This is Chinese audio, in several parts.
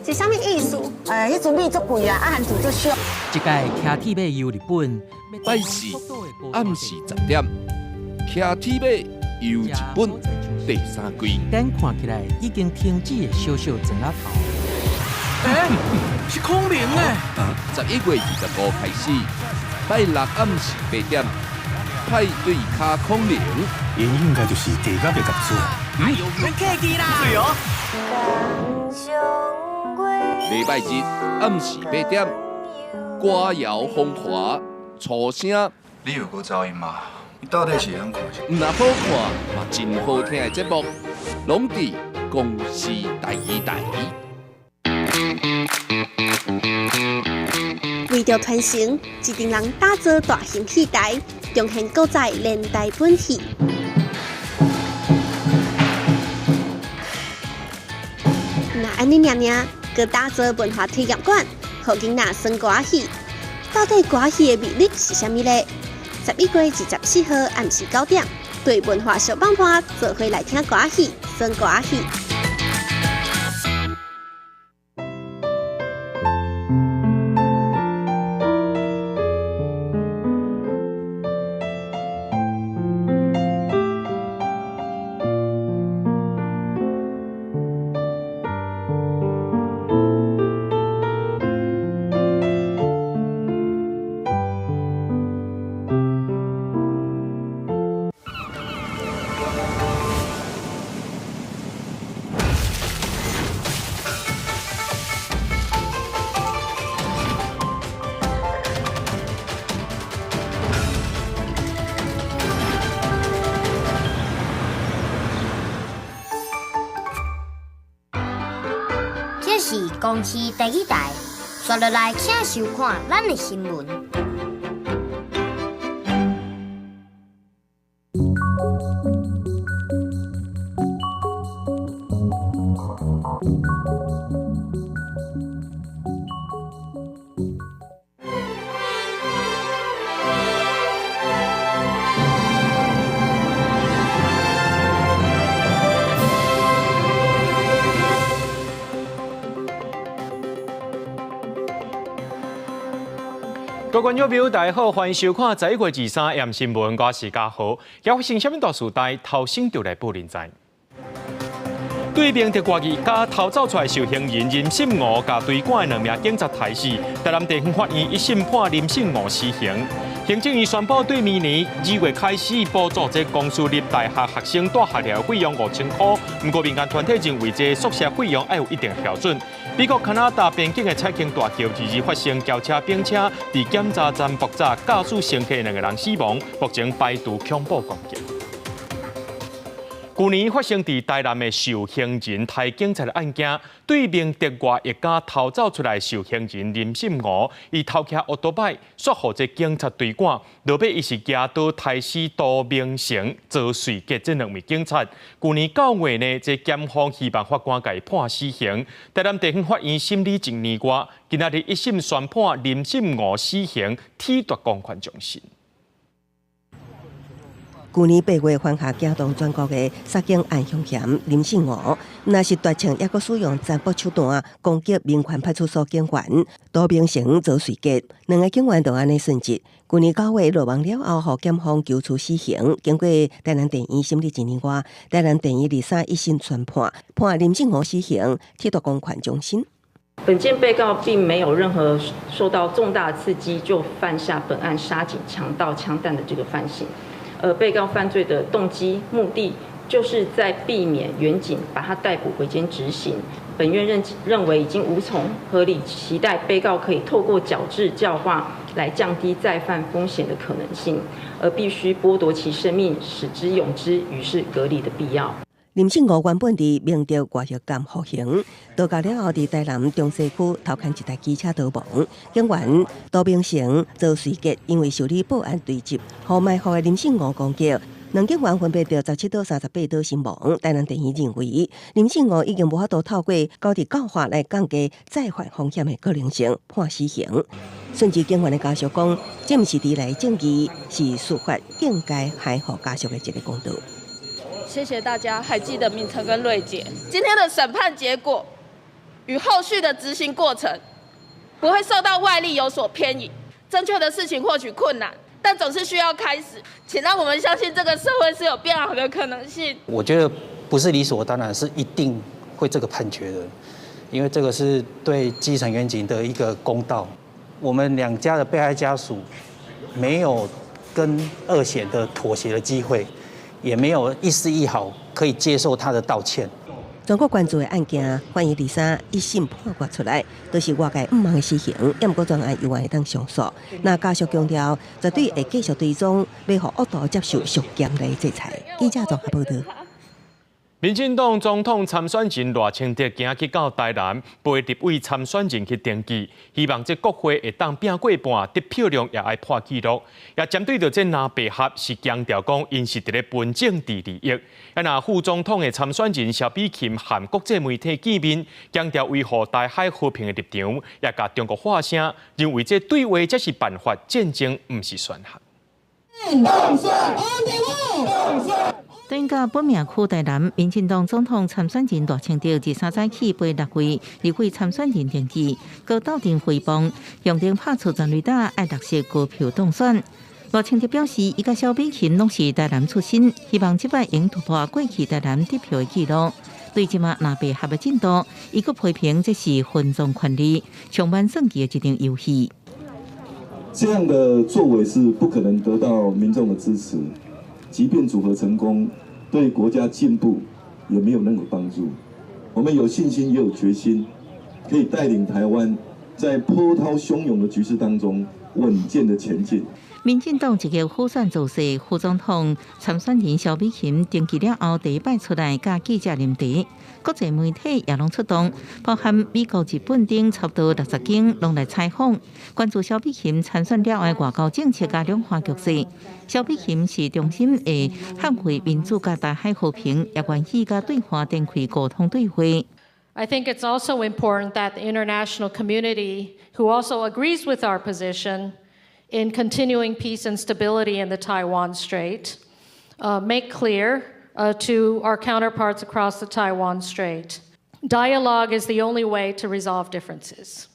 是啥物意思？迄阵米足贵啊，含住足俗。一届骑铁马游日本，拜四暗时10点，骑铁马游日本第3季。但看起来已经停止的小小砖仔头。是空灵诶！11月25开始，拜6暗时8点，派对卡空灵。因应该就是地角的角色。哎呦，免客气啦！对哦。礼拜日暗时8点，歌谣风华，初声。你有过噪音吗？你到底是安看啥？唔好看嘛，真好听的节目，拢伫公司第2台。为着传承，一群人打造大型戏台，重现古早年代本戏。那安尼念念，佮打造文化体验馆，互囡仔耍歌戏。到底歌戏的魅力是啥物呢？11月24号暗时9点，对文化小帮派做伙来听歌戏、耍歌戏。这是公司第2台，刷落来请收看咱的新闻。各位观众朋友，大家好，欢迎收看11月23日新闻，我是嘉豪。要发生什么大事代，头先就来报您知。对面特国语加逃走出来受刑人林信吴，加对管的2名警察抬死。台南地方法院一审判林信吴死刑。行政院宣布，对明年2月开始补助这公私立大学学生大学料费用5000块。不过民间团体认为，这宿舍费用要有一定标准。美国加拿大边境的彩虹大桥日前发生轿车并车伫检查站爆炸，驾驶乘客2个人死亡，目前排除恐怖攻击。去年发生伫台南的受刑人杀警察的案件，对面德外一家逃走出来受刑人林信吴，伊偷骑奥多摆，说互这警察追赶，落尾伊是拿刀杀死杜明成、周瑞杰这2名警察。去年9月呢，这检方希望法官甲伊判死刑。台南地方法院审理1年外，今仔日一审宣判林信吴死刑，褫夺公权终身。去年8月犯下惊动全国的杀警案凶嫌林信吴，若是夺枪，抑阁使用残暴手段攻击民权派出所警员杜明成、周瑞杰，2个警员就安尼殉职。去年9月落网了后，予检方求处死刑。经过台南地院审理1年外，台南地院23一审宣判，判林信吴死刑，褫夺公权终身。本件被告并没有任何受到重大刺激就犯下本案杀警、强盗、枪弹的这个犯行。被告犯罪的动机、目的，就是在避免远警把他逮捕回监执行。本院认为已经无从合理期待被告可以透过矫治教化来降低再犯风险的可能性，而必须剥夺其生命，使之永之，于是隔离的必要。林信吴原本伫明德外狱监服刑，倒驾了后，伫台南中西区偷牵一台机车逃亡。警员杜明成、周瑞杰因为受理报案追击，互埋伏的林信吴攻击，2警员分别着17刀、38刀身亡。台南地院认为，林信吴已经无法度透过高地教化来降低再犯风险的可能性，判死刑。顺治警员的家属讲，这毋是迟来正义，是司法应该还予家属的一个公道。谢谢大家还记得明成跟瑞姐今天的审判结果，与后续的执行过程不会受到外力有所偏移。正确的事情或许困难，但总是需要开始。请让我们相信这个社会是有变好的可能性。我觉得不是理所当然，是一定会这个判决的，因为这个是对基层员警的一个公道。我们两家的被害家属没有跟2审的妥协的机会，也没有一丝一毫可以接受他的道歉。全国关注的案件，关于23一审判决出来，都是外界唔望的死刑，也唔过专案由会当上诉。那家属强调，绝对会继续追踪，要互恶徒接受上强烈制裁。记者综合报道。民进党总统参选人赖清德今日到台南陪立委参选人去登记，希望这国会会当拼过半，得票量也爱破纪录。也针对着这南北合是强调讲，因是伫咧分政治利益。那副总统的参选人萧美琴和国际媒体见面，强调维护台海和平的立场，也甲中国发声，认为这对话才是办法，战争唔是选项。等到本命区台南，民进党总统参选人赖清德23早起陪6位立委参选人登记，高斗阵回帮，用定拍出全垒打，爱落实高票当选。赖清德表示，伊甲萧美琴拢是台南出身，希望这摆能突破过去台南得票的纪录。对即马南北合的进度，伊阁批评这是分众权利、充满算计的一场游戏。这样的作为是不可能得到民众的支持，即便组合成功，对国家进步也没有任何帮助。我们有信心也有决心，可以带领台湾在波涛汹涌的局势当中稳健的前进。民进党一个副选造势，副总统参选人萧美琴登记了后第一摆出来，甲记者联题。国际媒体也拢出动，包含美国、日本等差不多60间，拢来采访，关注萧美琴参选了的外交政策甲两岸局势。萧美琴是衷心的捍卫民主甲台海和平，也愿意甲对方展开沟通对话。I think it's also important that the international community, who also agrees with our position in continuing peace and stability in the Taiwan Strait, make clear to our counterparts across the Taiwan Strait. Dialogue is the only way to resolve differences.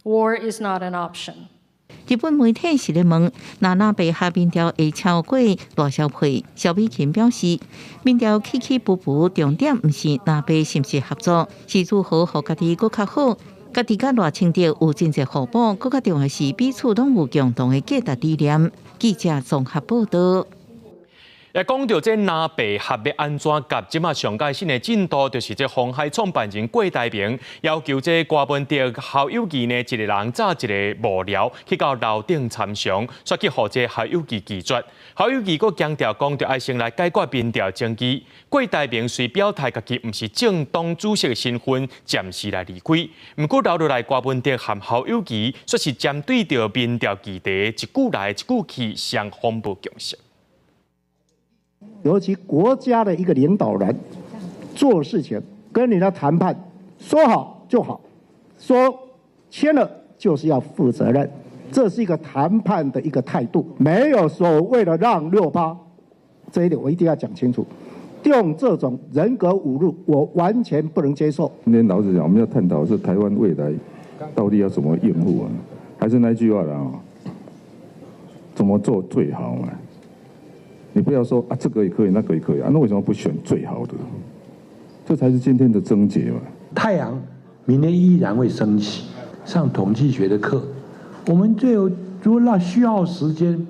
War is not an option. 日本媒体是咧问，南北合民调会超过偌少倍？萧美琴表示，民调起起伏伏，重点唔是南北是不是合作，是如何互家己更较好。家己甲赖清德有真侪互补，更较重要是彼此拢有共同的价值理念。记者综合报道。也讲到这南北合要安怎甲，即马上届新的进度，就是这鸿海创办人郭台铭要求这郭文德校友记呢，一个人找一个幕僚去到楼顶参详，说去互这校友记拒绝。校友记佫强调讲，着爱先来解决民调争议。郭台铭虽表态家己毋是正当主席的身份，暂时来离开。毋过留落来郭文德和校友记，说是针对着民调议题，一句来一句去，双方无共识。尤其国家的一个领导人做事情跟你的谈判说好就好，说签了就是要负责任，这是一个谈判的一个态度，没有所谓的让6%，这一点我一定要讲清楚。用这种人格侮辱，我完全不能接受。今天老实讲，我们要探讨是台湾未来到底要怎么应付啊？还是那句话啦，怎么做最好嘛？你不要说啊，这个也可以，那个也可以啊，那为什么不选最好的？这才是今天的症结嘛。太阳明天依然会升起。上统计学的课，我们如果需要时间，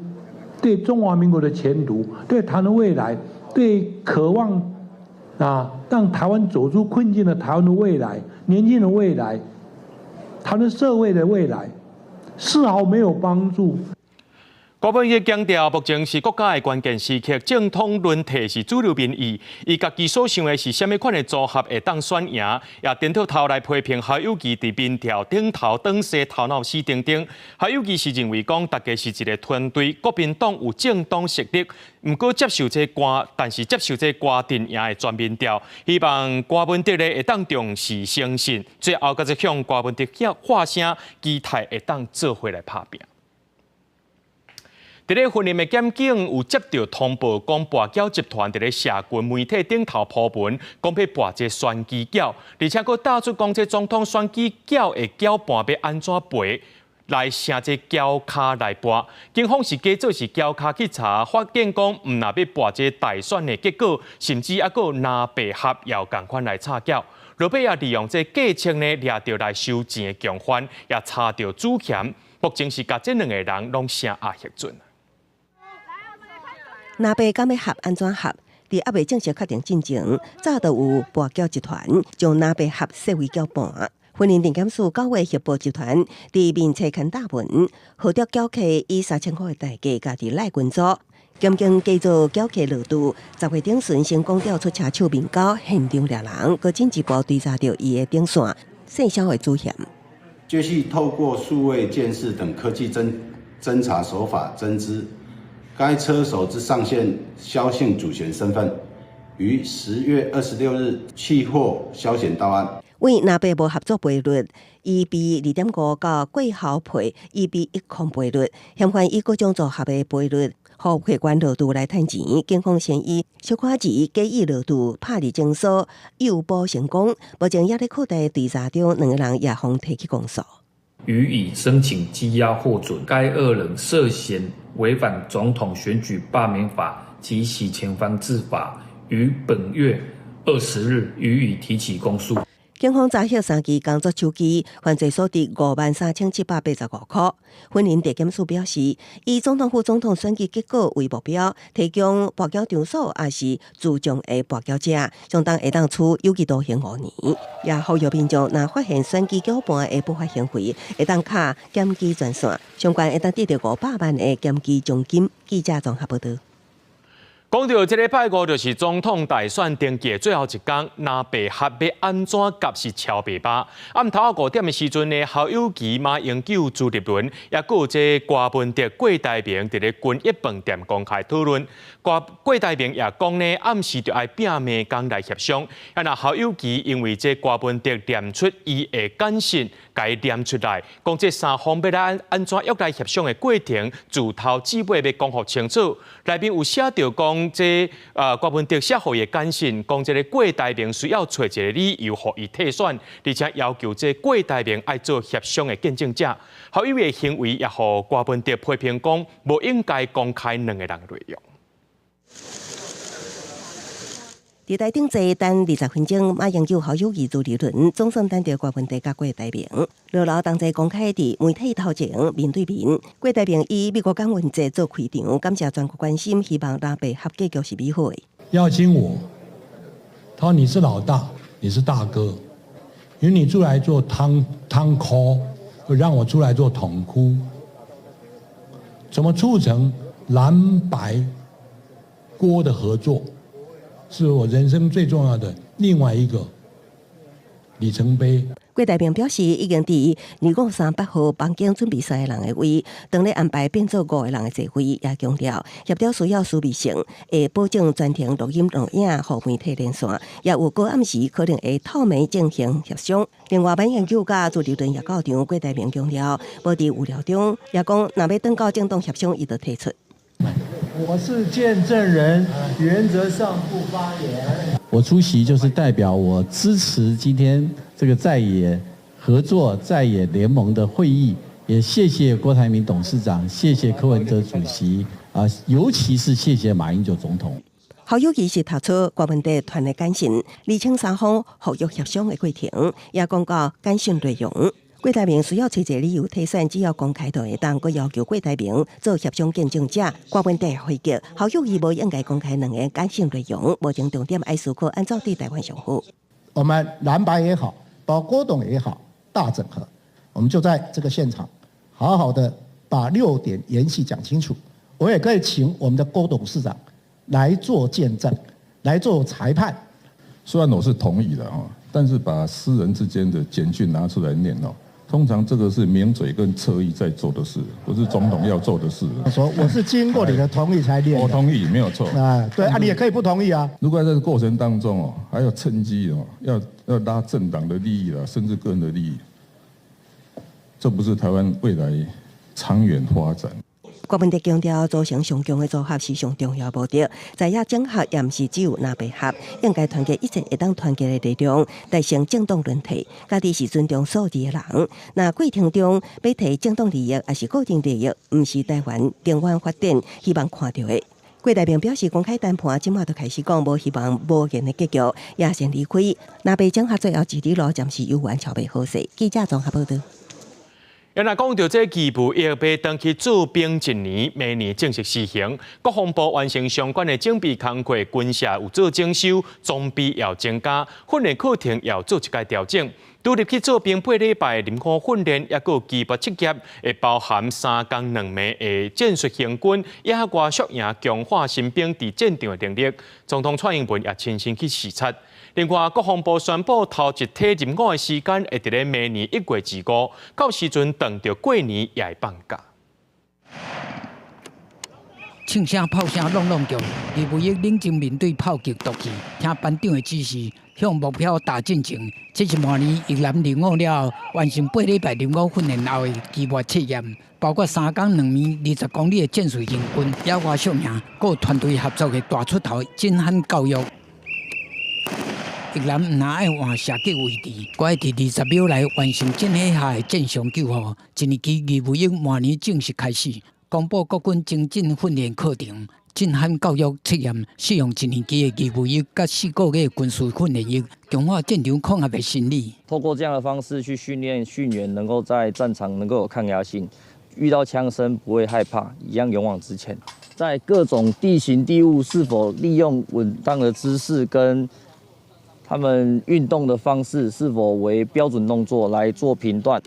对中华民国的前途，对台湾的未来，对渴望让台湾走出困境的台湾的未来，年轻人的未来，台湾的社会的未来，丝毫没有帮助。郭文德强调，目前是国家的关键时刻，正统轮替是主流民意。伊家己所想的是什么款的组合会当选赢，也点头头来批评校友记伫民调顶头当西头脑死等等。校友记是认为讲，大家是一个团队，国民党有正当实力，毋过接受这但是接受这瓜定赢的全民调。希望郭文德咧会当重视诚信，最后甲再向郭文德发声，期待会当做伙来拍拼。伫咧婚姻的检警有接到通报，讲跋筊集团伫咧社群媒体顶头铺文，讲要跋这选举筊，而且佫打出讲这总统选举筊的筊盘要安怎赔，来成这筊卡来跋。警方是假做是筊卡去查，发现讲毋若要跋这大选的结果，甚至还佫拿白盒要共款来插筊。落尾也利用这假称呢，掠到来收钱的共犯，也查到主嫌，目前是甲这两个人拢声押核准。拿白敢要合安怎合？伫还未正式确定进程，早就有跋筊集团将拿白盒设为筊盘。婚姻证检署9月协报集团伫面册刊大文，号召筊客以3000块的代价家己来群组。检警假做筊客落度，10月顶旬成功调出车手面交现场掠人，搁进一步追查到伊的顶线姓肖的主嫌。继续透过数位监视等科技侦查手法侦知，该车手之上线肖姓主嫌身份，于10月26日弃获肖险到案。为拿白无合作赔率，EB 2.5到过后赔EB 1赔率，嫌犯以各种组合的赔率，互客观额度来趁钱。警方先以小款钱假以额度拍入侦所，诱捕成功。目前也在扩大调查中，两个人也方提起公诉。予以申请羁押获准。该2人涉嫌违反总统选举罢免法及洗钱防治法，于本月20日予以提起公诉。警方查获3支工作手机，犯罪所得53785块。婚姻地检署表示，以总统、副总统选举结果为目标，提供跋筊场所也是自重的跋筊者，相当会当处有期徒刑5年。也呼吁民众若发现选举搅拌的不法行为，会当卡检举专线，相关会当得到500万的检举奖金。记者综合报道。讲到这礼拜5就是总统大选登记的最后一天，拿白盒要安怎夹是超白巴。暗头5点的时阵呢，侯友宜、马英九、朱立伦，也有这郭文哲、郭台铭伫咧君一饭店公开讨论。郭台铭也讲呢，暗时就爱拼命工来协商。那侯友宜因为这郭文哲念出伊的简讯，该念出来，讲这3方要来安怎约来协商的过程，自头至尾要讲互清楚。内面有写到讲。这郭文哲写互伊的简讯，讲这个郭台铭需要找一个理由，互伊退选，而且要求这郭台铭爱做协商的见证者。侯友宜的行为也互郭文哲批评讲，无应该公开两个人内容。伫台顶坐等20分钟，马英九、侯友宜、朱立伦总算等到郭文哲甲郭台铭，落楼同齐公开伫媒体头前面对面。郭台铭以美国港文节做开场，感谢全国关心，希望拉白合结局是美好的。邀请我，他说你是老大，你是大哥，因为你出来做汤哭，就让我出来做统哭。怎么促成蓝白郭的合作？是我人生最重要的另外一个里程碑。郭台铭表示，已经伫258号房间准备3个人的位，当咧安排变做5个人的座位，也强调协调需要私密性，会保证专程录音录影，互媒体连线，也有高暗时可能会透明进行协商。另外，马英九甲朱立伦也到场，郭台铭强调，无伫有聊中，也讲若要登到正当协商，伊就提出。我是见证人，原则上不发言。我出席就是代表我支持今天这个在野合作、在野联盟的会议，也谢谢郭台铭董事长，谢谢柯文哲主席，尤其是谢谢马英九总统。侯友宜是提出郭文哲团的简讯，厘清3方合约协商的过程，也讲到简讯内容。郭台铭需要找一个理由退选，只要公开就会当。佮要求郭台铭做协商见证者。郭文哲回击，侯友宜无应该公开两个简讯内容，目前重点爱思考按照对台湾上好。我们蓝白也好，包括郭董也好，大整合，我们就在这个现场好好的把6点严细讲清楚。我也可以请我们的郭董事长来做见证，来做裁判。虽然我是同意的但是把私人之间的简讯拿出来念通常这个是名嘴跟侧翼在做的事，不是总统要做的事。说我是经过你的同意才练的。我同意，没有错。对你也可以不同意啊。如果在这个过程当中还要趁机要拉政党的利益甚至个人的利益，这不是台湾未来长远发展。国文特强调，组成上强的组合是上重要目的。在野整合也毋是只有那配合，应该团结一切会当团结的力量，达成政党轮替。家己是尊重数字的人，那过程中要提政党利益，还是个人利益，毋是台湾长远发展希望看到的。郭台铭表示，公开谈判今麦就开始讲，无希望无言的结局，也先离开。那被整合最后一里路暂时有完超袂好势。记者综合报道。原来讲到这义务役要登去驻兵1年，明年正式施行。国防部完成相关的整备工作，军社有做征收，装备要增加，训练课程要做一个调整。拄入去做兵8礼拜临空训练，也有基本职业，会包含3工2暝的战术行军，野外缩营强化新兵伫战场的能力。总统蔡英文也亲身去视察。另外，国防部宣布头一梯入伍的时间会伫咧明年1月25，到时阵等着过年也会放假。庆声炮声隆隆叫，义务役冷静面对炮击毒气，听班长的指示，向目标打进前。这是明年役男入伍了后，完成8礼拜入伍训练后的期末测验，包括3工2暝20公里的战术行军、野外缩营，各团队合作的大出头震撼教育。役男唔拿爱换射击位置，该伫20秒内完成战火下的正常救护。一年期义务役明年正式开始。公布国军精进训练课程、震撼教育测验，适用1年期的义务役甲4个月军事训练役，强化战场抗压的心理。透过这样的方式去训练训员，能够在战场能够有抗压性，遇到枪声不会害怕，一样勇往直前。在各种地形地物是否利用稳当的姿势跟他们运动的方式是否为标准动作来做评断。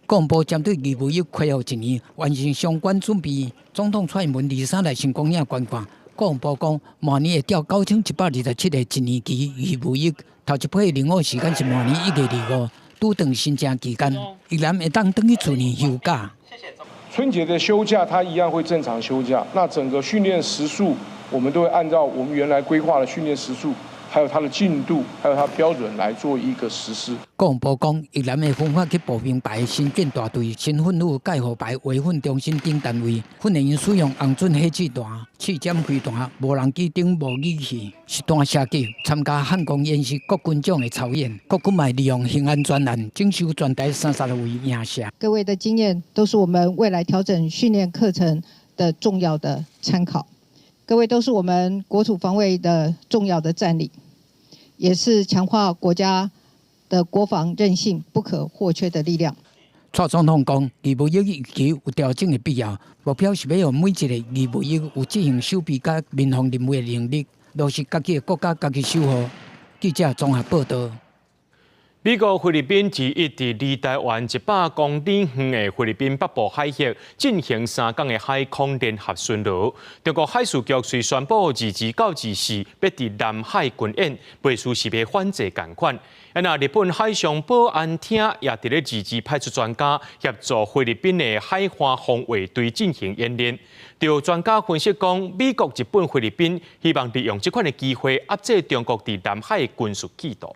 国防部针对义务役恢复1年，完成相关准备。总统蔡英文23日成功影观看，国防部讲，明年会调9127个1年期义务役，头一批入伍时间是明年1月25，拄等新增期间，依然会当等于去年休假。春节的休假，它一样会正常休假。那整个训练时数，我们都会按照我们原来规划的训练时数。还有它的进度，还有它标准来做一个实施。国防部讲，役男的分发去步兵排、新建大队、新训路介护排、维训中心等单位，训练员使用红准火器弹、气尖飞弹、无人机等无仪器、实弹射击，参加汉光演习国军长的操演。国军也利用刑安专案征收全台32位影射。各位的经验都是我们未来调整训练课程的重要的参考。各位都是我们国土防卫的重要的战力，也是强化国家的国防韧性不可或缺的力量。蔡总统讲，义务役预期有调整的必要，目标是要让每一个义务役有执行守备甲民防任务的能力，落实家己的国家家己守护。记者综合报道。美国菲律宾自一直离台湾100公里远的菲律宾北部海域进行3天的海空联合巡逻。中国海事局虽宣布22到24要伫南海军演，背书是要反制共款。日本海上保安厅也伫咧22派出专家协助菲律宾的海岸防卫队进行演练。就专家分析讲，美国、日本、菲律宾希望利用这款的机会压制中国伫南海的军事企图。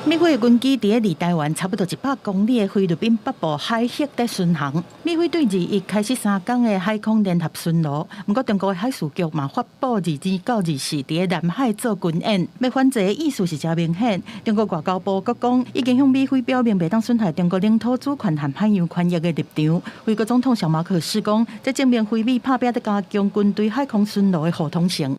美菲军机伫离台湾差不多100公里的菲律宾北部海域在巡航。美菲对21开始3天的海空联合巡逻，不过中国的海事局嘛发布22到24伫南海做军演，要反制的意思是真明显。中国外交部阁讲，已经向美菲表明袂当损害中国领土主权和海洋权益的立场。美国总统小马可斯讲，这证明菲美拍拼在加强军队海空巡逻的互通性。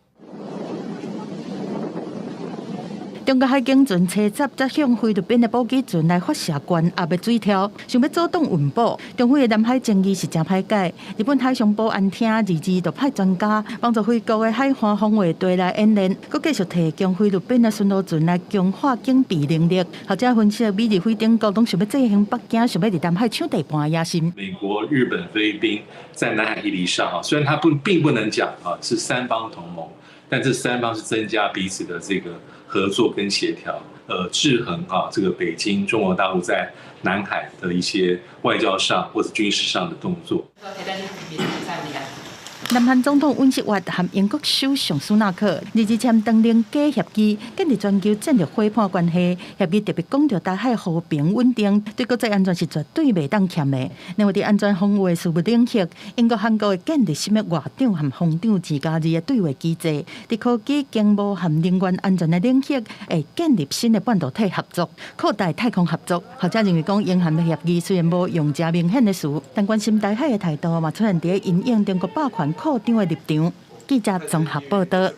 中国海警船车闸则向菲律宾的补给船来发射关压的水条，想要阻挡运补。中菲的南海争议是真歹解。日本海上保安厅22就派专家帮助菲国的海岸防卫队来演练，佮继续提供菲律宾的巡逻船来强化警备能力。学者分析，美日菲等国拢想要制衡北京，想要在南海抢地盘的野心。美国、日本、菲律宾在南海议题上虽然它并不能讲是3方同盟，但这3方是增加彼此的这个合作跟协调，制衡这个北京中国大陆在南海的一些外交上或者军事上的动作。南韩总统尹锡悦和英国首相苏纳克日签登联假协议，建立全球战略伙伴关系。协议特别讲到台海和平稳定，对国际安全是绝对袂当欠的。另外，伫安全防卫事务领域，英国、韩国会建立新的外长和防长自家的对话机制；伫科技、经贸和能源安全的领域，会建立新的半导体合作、扩大太空合作。学者认为讲，英韩的协议虽然无用真明显的词，但关心台海的态度嘛出现伫因应中国霸权扩张的立场。记者综合报道。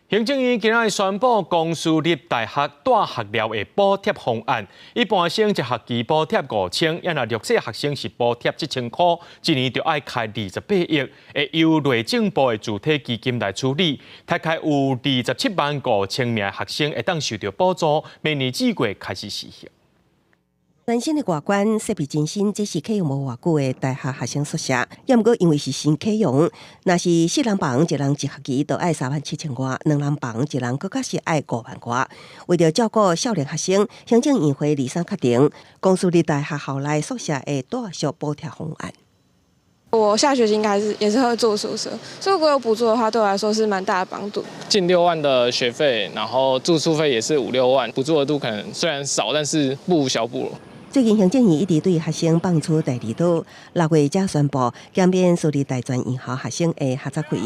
行政院今日宣布，公私立大学大学寮的补贴方案，一般生一学期补贴5000，要若弱势学生是补贴7000块，一年就要开28亿，会由内政部的主体基金来处理。大概有275000名学生会当受到补助，明年4月开始实行。全新的外观设备真新，这是启用无偌久的大学学生宿舍。要毋过因为是新启用，若是4人房一人一学期都要37000块，2人房一人更加是要5万块。为了照顾少年学生，行政院会23确定，公私立大学校内宿舍的大小补贴方案。我下学期应该也是会住宿舍，所以如果有补助的话，对我来说是蛮大的帮助。近6万的学费，然后住宿费也是5、6万，补助额度可能虽然少，但是不无小补了。最近行政院一直对学生放出第2刀，6月才宣布减免私立大专院校学生的学杂费，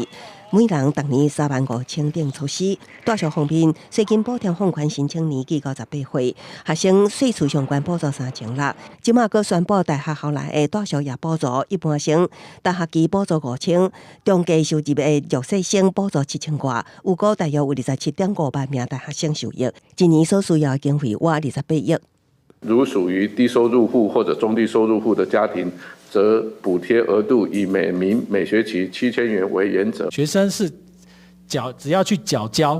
每人逐年35000等措施。大小方面，税金补贴放宽申请年纪58岁，学生税厝相关补助3600。即马阁宣布大学校内的大小也补助，一般生大学期补助5000，中低收入的弱势生补助7000块，有估大约有27.5万名大学生受益，一年所需要的经费约28亿。如属于低收入户或者中低收入户的家庭，则补贴额度以每名每学期7000元为原则。学生是只要去缴交，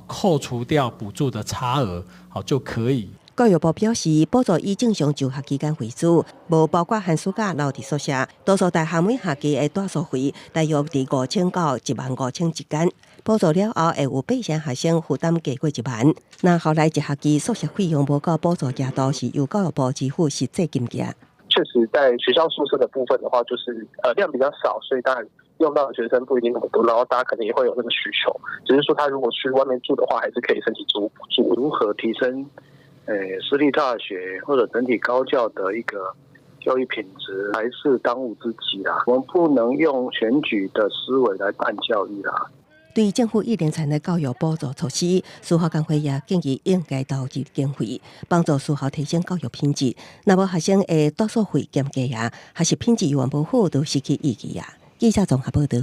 扣除掉补助的差额，就可以。教育部表示，补助以正常就学期间为主，无包括寒暑假留伫宿舍。多数大学每学期的住宿费大约伫5000到15000之间。补助了后，会有8成学生负担加过1万。那后来一学期宿舍费用无够补助额度，是由教育部支付实际金额。确实，在学校宿舍的部分的话，就是量比较少，所以当然用到的学生不一定那么多，然后大家可能也会有那个需求。只是说，他如果去外面住的话，还是可以申请租屋补助。如何提升私立大学或者整体高教的一个教育品质，还是当务之急啦。我们不能用选举的思维来办教育啦。对政府一连串的教育补助措施，司法工会也建议应该投入经费，帮助学校提升教育品质。若无学生的住宿费减价还是品质永远无好，都失去意义啊。记者综合报道。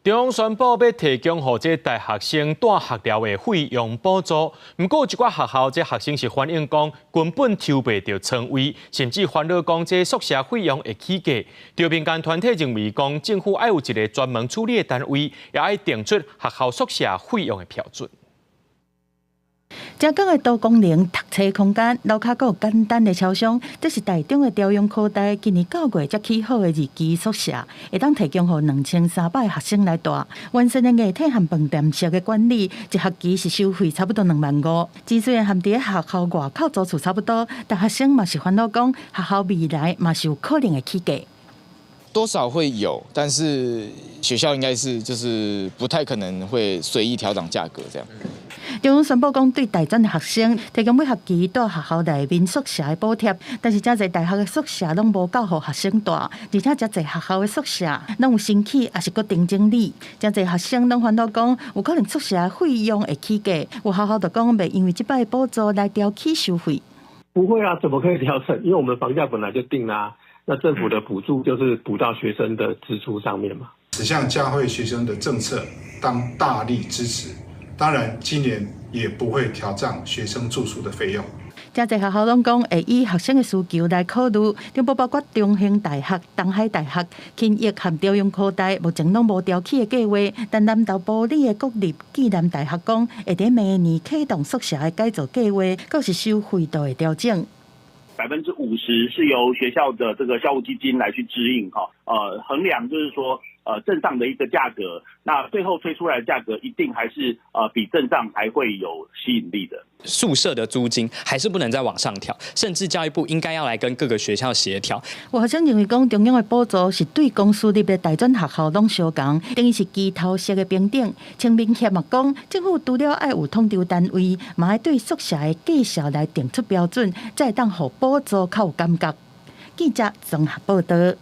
中央宣布要提供予这大学生大学寮的费用补助，不过有一寡学校这学生是反映讲根本抽袂到床位，甚至烦恼讲这宿舍费用会起价。就民间团体认为讲政府要有一个专门处理的单位，也要定出学校宿舍费用的标准。正港的多功能读册空间，楼下还有简单的超商，这是台中的朝阳科大今年9月才起好的日期宿舍，会当提供予2300学生来住。完善的液体和饭店式的管理，一学期是收费差不多2万5。虽然和伫学校外口租厝差不多，但学生嘛是烦恼讲学校未来嘛是有可能会起价。多少会有，但是学校应该是就是不太可能会随意调整价格这样。中央宣布讲，对大专的学生提供每学期到学校内面宿舍的补贴，但是真侪大学的宿舍拢无够予学生住，而且真侪学校的宿舍拢有新起，也是搁订经理，真侪学生拢烦恼讲，有可能宿舍费用会起价，有学校就讲袂因为这摆的补助来调起收费。不会啊，怎么可以调整？因为我们房价本来就定啦。那政府的补助就是补到学生的支出上面嘛。此项嘉惠学生的政策，当大力支持。当然，今年也不会调涨学生住宿的费用。真侪学校拢讲会以学生的需求来考虑，中部包括中兴大学、东海大学、勤益和朝阳科大，目前拢无调起的计划。但南投埔里的国立暨南大学讲，会在明年启动宿舍的改造计划，更是收费都会调整。50%是由学校的这个校务基金来去支应哈，衡量就是说正上的一个价格，那最后推出来的价格一定还是比正上还会有吸引力的。宿舍的租金还是不能再往上调，甚至教育部应该要来跟各个学校协调。有学生认为讲，中央的补助是对公私立的大专学校拢相同，等于是鸡头式的平等。清明协嘛讲，政府除了爱有统筹单位，嘛爱对宿舍的介绍来定出标准，才会当互补助较有感觉。记者综合报道。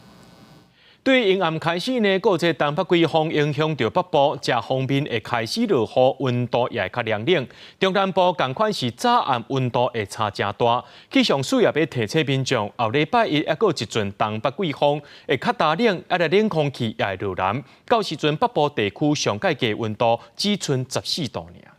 对阴暗开始呢，各个东北季风影响到北部，这方面会开始落雨，温度也会较凉冷。中南部同款是早暗温度会差真大。气象署也要提醒民众，后礼拜一还有一阵东北季风会较大冷，冷空气也会入南。到时阵北部地区上界嘅温度只剩14度尔。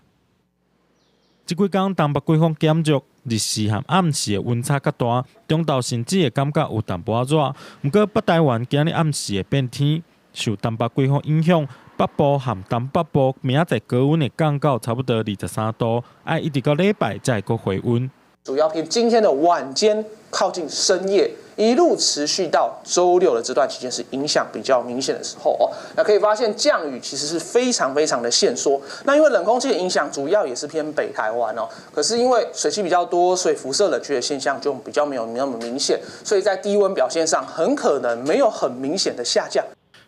这几天东北季风减弱，日时和暗时的温差较大，中昼甚至会感觉有淡薄仔热。不过北台湾今日暗时会变天，受东北季风影响，北部和东北部明仔载高温会降到差不多23度，要一直到礼拜才会搁回温。主要偏今天的晚间靠近深夜，一路持续到周六的这段期间是影响比较明显的时候哦。那可以发现降雨其实是非常的限缩。那因为冷空气的影响，主要也是偏北台湾哦。可是因为水汽比较多，所以辐射冷却的现象就比较没有那么明显，所以在低温表现上很可能没有很明显的下降。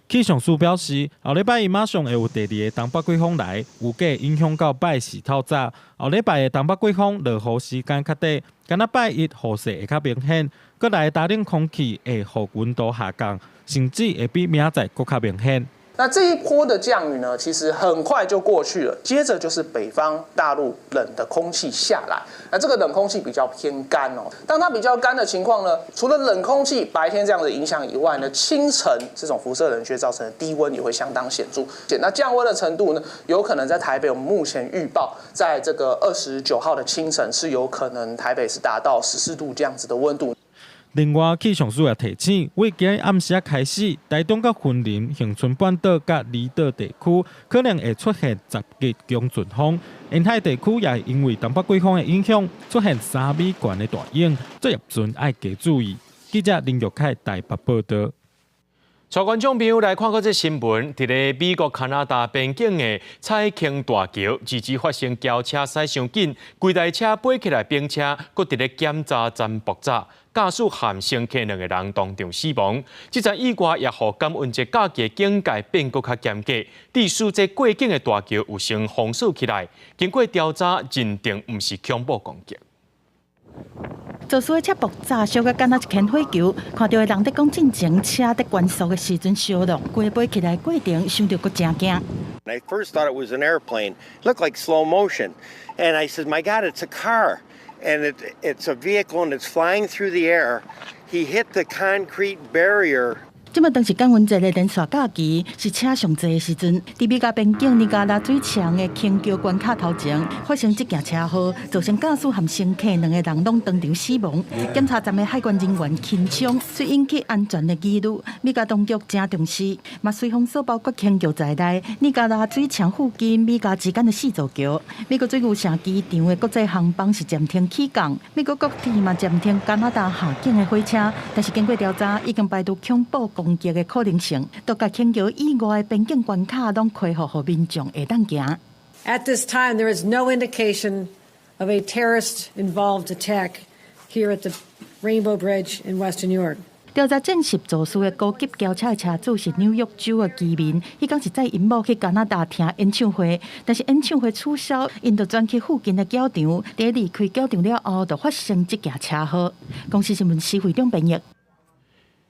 气象署表示，后礼拜一马上会有第二个东北季风来，预计影响到拜四透早。后礼拜的东北季风落雨时间较短，敢若拜一雨势会较明显，搁来大冷空气会让温度下降，甚至会比明仔载搁较明显。那这一波的降雨呢，其实很快就过去了，接着就是北方大陆冷的空气下来，那这个冷空气比较偏干哦。当它比较干的情况呢，除了冷空气白天这样的影响以外呢，清晨这种辐射冷却造成的低温也会相当显著。那降温的程度呢，有可能在台北，我们目前预报，在这个29号的清晨是有可能台北是达到14度这样子的温度。另外，气象署也提醒，为今日暗时开始，台东甲云林、恒春半岛甲离岛地区可能会出现10级强阵风，沿海地区也因为东北季风的影响，出现3米悬的大影，作业阵要加注意。记者林玉凯台北报道。带观众朋友来看看这新闻，伫咧美国加拿大边境的彩虹大桥，日前发生轿车驶伤紧，规台车飞起来并且搁伫咧检查站爆炸，驾驶和乘客2个人当场死亡。这场意外也让感恩节假期警戒变搁较严格，致使这过境的大桥有成封锁起来。经过调查，认定毋是恐怖攻击。做事的车爆炸，烧甲敢若一圈火球，看到的人在讲进前车在关速的时阵烧了，规飞起来过程，想到阁真惊。I first thought it was an airplane. It looked like slow motion, and I said, "My God, it's a car, and it's a vehicle, and it's flying through the air." He hit the concrete barrier. 即麦当是感恩节的连续假期，是车上济的时阵，伫美加边境尼加拉水墙的轻桥关卡头前发生这件车祸，造成驾驶和乘客2个人拢当场死亡。检查站的海关人员轻枪，虽引起安全的疑虑，美加当局正重视，嘛随封锁包括轻桥在内尼加拉水墙附近美加之间的4座桥。美国水牛城机场的国际航班是暂停起降，美国国铁嘛暂停加拿大下境的火车，但是经过调查，已经排除恐怖攻击的可能性，都甲轻桥以外的边境关卡拢开放，互民众会当行。At this time, there is no indication of a terrorist-involved attack here at the Rainbow Bridge in Western New York. 调查证实，肇事的高级轿车的车主是纽约州的居民，伊讲是载因某去加拿大听演唱会，但是演唱会取消，因就转去附近的教场，伫离开教场了后，就发生这件车祸。公司新闻司会长编译。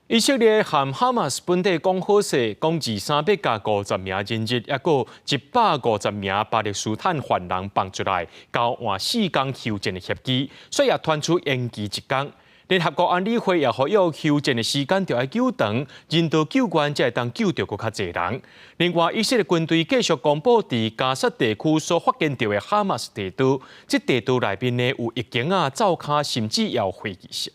以色列和哈马斯本地讲好势，讲200加50名人质，也有150名巴勒斯坦犯人放出来，交换4天休战的协议，所以也传出延期1天。联合国安理会也呼吁休战的时间就要久长，人道救援才会当救到更较侪人。另外，以色列军队继续公布伫加沙地区所发现到的哈马斯地图，这地图内面呢有已经造卡，甚至要飞机式。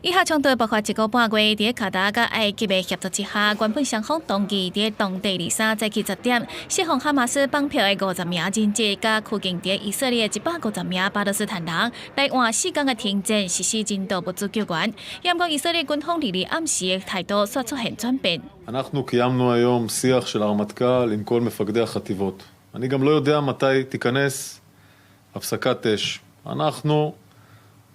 以下冲突爆发1个半月，伫卡达甲埃及的协助之下，原本双方当期伫当地23早起10点，释放哈马斯绑票的50名人质，甲拘禁伫以色列150名巴勒斯坦人，来换4天的停战，实施人道物资救援。也讲以色列军方伫暗时的态度煞出现转变。אנחנו קיימנו היום שיח של הרמטכ"ל עם כל מפקדי החטיבות. אני גם לא יודע מתי תיכנס הפסקת אש. אנחנו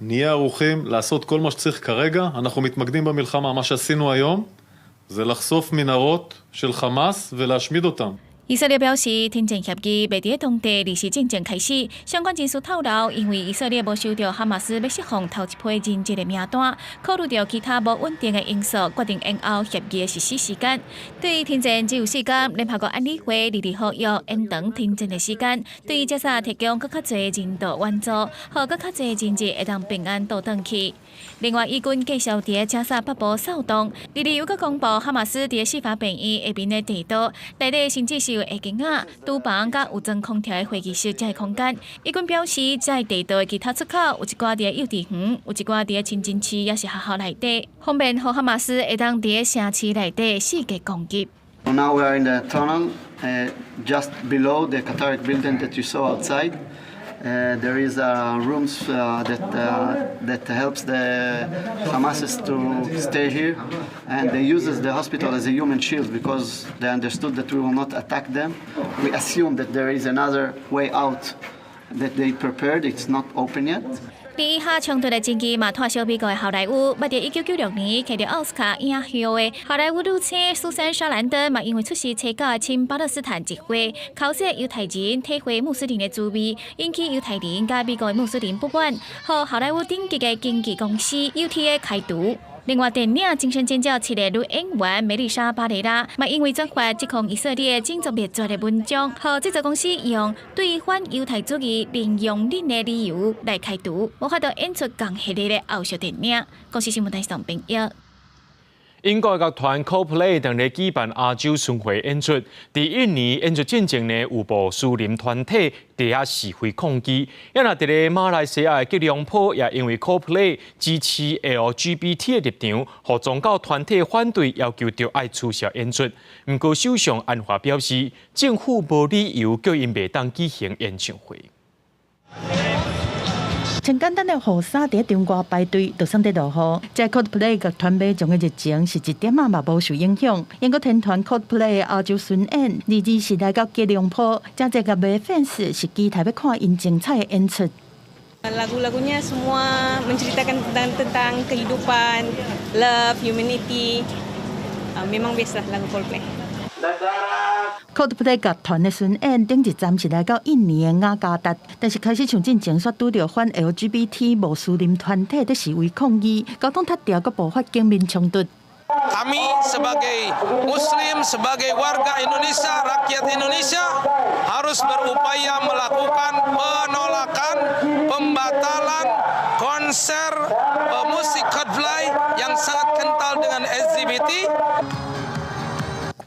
נהיה ערוכים לעשות כל מה שצריך כרגע. אנחנו מתמקדים במלחמה. מה שעשינו היום זה לחשוף מנהרות של חמאס ולהשמיד אותם. 以色列表示，停战协议未伫当地离世真正开始。相关人士透露，因为以色列无收到哈马斯要释放头一批人质的名单，考虑到其他无稳定的因素，决定延后协议的实施时间。对于停战只有4天，联合国安理会2日呼吁延长停战的时间，对于加沙提供更较侪人道援助，和更较侪人质会当平安倒转去。另外，以军继续伫加沙北部扫动，2日又搁公布哈马斯伫司法病院下边的地图，内底甚至是有下镜仔、厨房甲有装空调的会议室这空间。以军表示，在地图的其他出口有一寡伫幼稚园，有一寡伫清真寺，也是学校内底，方便和哈马斯会当伫城市内底四界攻击。Now we are in the tunnel, just below the Qatari building that you saw outside. There is rooms that helps the Hamasis to stay here, and they uses the hospital as a human shield because they understood that we will not attack them. We assume that there is another way out that they prepared. It's not open yet. 第一下冲突的证据嘛，脱小美国的好莱坞，捌伫1996年摕到奥斯卡影后的好莱坞女星苏珊·莎兰德嘛，因为出席初稿的亲巴勒斯坦集会，口舌犹太人体会穆斯林的滋味，引起犹太人甲美国的穆斯林不满，和好莱坞顶级的经纪公司 UTA 开除。另外，电影《精神尖叫7》的女演员梅丽莎·巴雷拉，嘛因为转发指控以色列种族灭绝的文章，和制作公司用对反犹太主义零容忍的理由来开除，无法度演出同系列的后续电影。公司新闻台上朋友。英国乐团 Coldplay 等咧举办亚洲巡回演出，伫印尼演出进程呢，有部苏林团体伫遐示威抗议。也若伫咧马来西亚的吉隆坡，也因为 Coldplay 支持 LGBT 的立场，互宗教团体反对，要求着爱取消演出。不过首相安华表示，政府无理由叫因袂当举行演唱会。穿简单的雨衫伫中国排队，就算得落雨。这 Coldplay 乐团买种的热情是一点嘛无受影响。英国天团 Coldplay 亚洲巡演，2日是来到吉隆坡，真侪个买 fans 是期待要看因精彩的演出。Lagu-lagunya semua menceritakan tentang kehidupan, love, humanity. Memang best lah lagu Coldplay. Coldplay 乐团的巡演顶一站是来到印尼的雅加达，但是开始上进前却拄到反 LGBT 穆斯林团体的示威抗议，交通塌掉，佮爆发警民冲突。Kami sebagai Muslim, sebagai warga Indonesia, rakyat Indonesia harus berupaya melakukan penolakan, pembatalan konser musik Coldplay yang sangat kental dengan LGBT.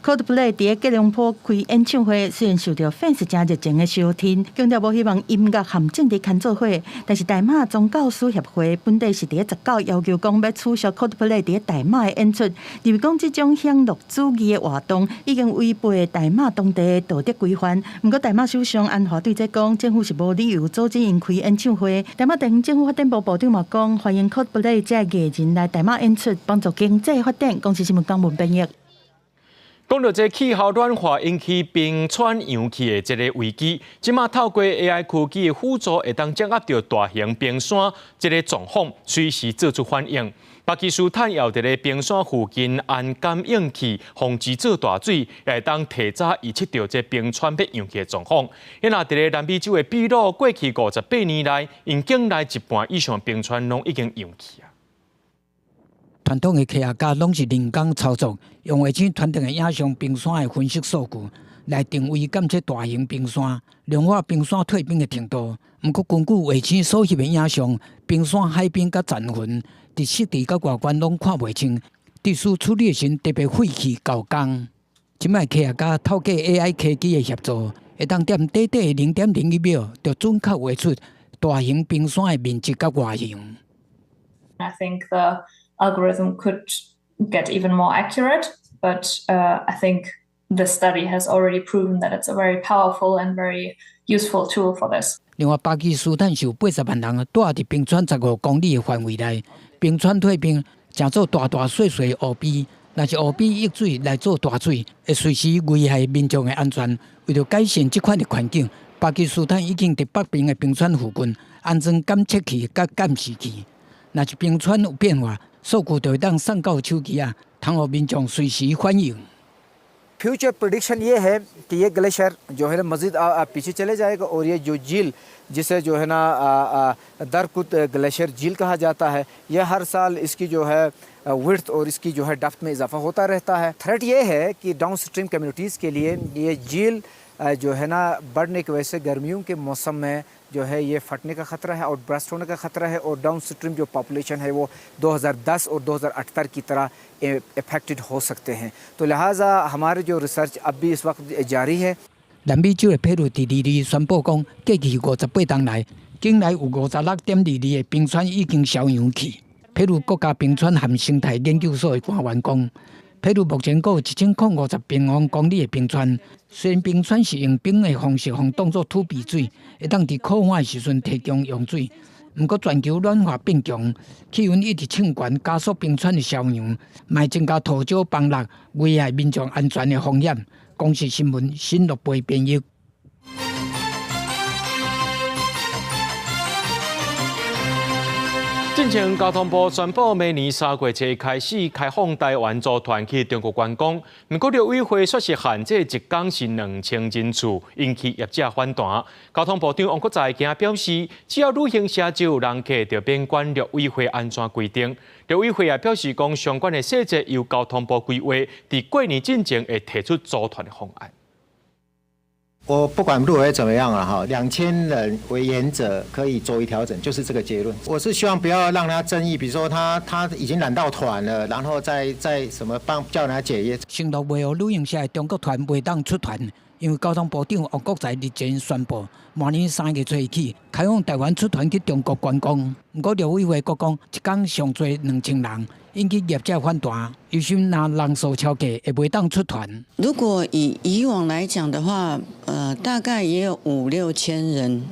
Coldplay 伫吉隆坡开演唱会，虽然受到 fans 真热情的收听，强调无希望音乐含政治牵做伙，但是大马宗教师协会本地是伫19要求讲要取消 Coldplay 伫大马的演出，认为讲这种向陆主义的活动已经违背大马当地的道德规范。不过大马首相安华对这讲，政府是无理由阻止因开演唱会。大马地方政府发展部部长嘛讲，欢迎 Coldplay 这艺人来大马演出，帮助经济发展。公司新闻江文编译。讲到这气候暖化引起冰川扬起的这个危机，即马透过 AI 科技的辅助，会当掌握到大型冰山这个状况，随时做出反应。巴基斯坦要伫咧冰山附近安感应器，防止做大水，也会当提早预测到这冰川要扬起的状况。因若伫咧南美洲的秘鲁，过去58年来，因境内一半以上冰川拢已经扬起啊。传统的科学家拢是人工操作，用卫星传递的影像冰山的分析数据来定位监测大型冰山，量化冰山退冰的程度。不过，根据卫星所翕的影像，冰山海冰甲残云，伫湿地甲外观拢看袂清，特殊处理时特别费气高工。即摆科学家透过 AI 科技的协助，会当踮短短的0.01秒，就准确画出大型冰山的面积甲外形。I think the algorithm could get even more accurate. But I think the study has already proven that it's a very powerful and very useful tool for this. 另外，巴基斯坦有80万人住伫冰川15公里的范围内，冰川退冰，成做大大细细的乌比。若是乌比溢水来做大水，会随时危害民众的安全。为了改善这款的环境，巴基斯坦已经伫北边的冰川附近安装监测器甲监视器。若是冰川有变化，数据就会当送到手机啊，通互民众随时反映。 future prediction ये है कि ये ग्लेशियर जो है ना मज़ीद पीछे चले जाएगा और ये जो झील जिसे जो है ना दरकुत ग्लेशियर झील कहा जाता है यह हर साल इसकी जो है विड्थ और इसकी जो है डेप्थ में इजाफा होता रहता है। थ्रेट ये है कि डाउन स्ट्रीम कम्युनिटीज़ के लिए ये झील जो है ना बढ़ने की वजह से गर्मियों के मौसम में जो है ये फटने का खतरा है और ब्रस्ट होने का खतरा है और डाउन स्ट्रीम जो पॉपुलेशन है वो 2010 और 2078 की तरह इफेक्टेड हो सकते हैं। तो लिहाजा हमारे जो रिसर्च अब भी इस वक्त जारी है। 南美洲的佩鲁第2日宣布讲，过去58天来，境内有56.22的冰川已经消融去。佩鲁国家冰川和生态研究所的官员讲，佩鲁目前还有1050平方公里的冰川。 虽然冰川是用冰的方式当作土避水，会当伫酷寒的时阵提供用水。不过全球暖化变强，气温一直升悬，加速冰川的消融，卖增加土石崩落、危害民众安全的风险。公视新闻新乐培编译。 进前交通部宣布，明年3月1日开始开放台湾组团去中国观光。不过，陆委会说是限制一天是2000人次，引起业者反弹。交通部长王国材今表示，只要旅行社只有人客，就免管陆委会安怎规定。陆委会也表示，讲相关的细节由交通部规划，伫过年之前会提出组团的方案。 我不管路委怎么样了哈，2000人为原则可以做一调整，就是这个结论。我是希望不要让他争议，比如说他已经揽到团了，然后再什么叫人家解约。承诺袂予旅行社的中国团袂当出团，因为交通部长王国材日前宣布，明年3月1日起开放台湾出团去中国观光。不过陆委会阁讲，一天上最2000人。 引起业者反弹，有心拿人数超过，也袂当出团。如果以往来讲的话，大概也有5、6千人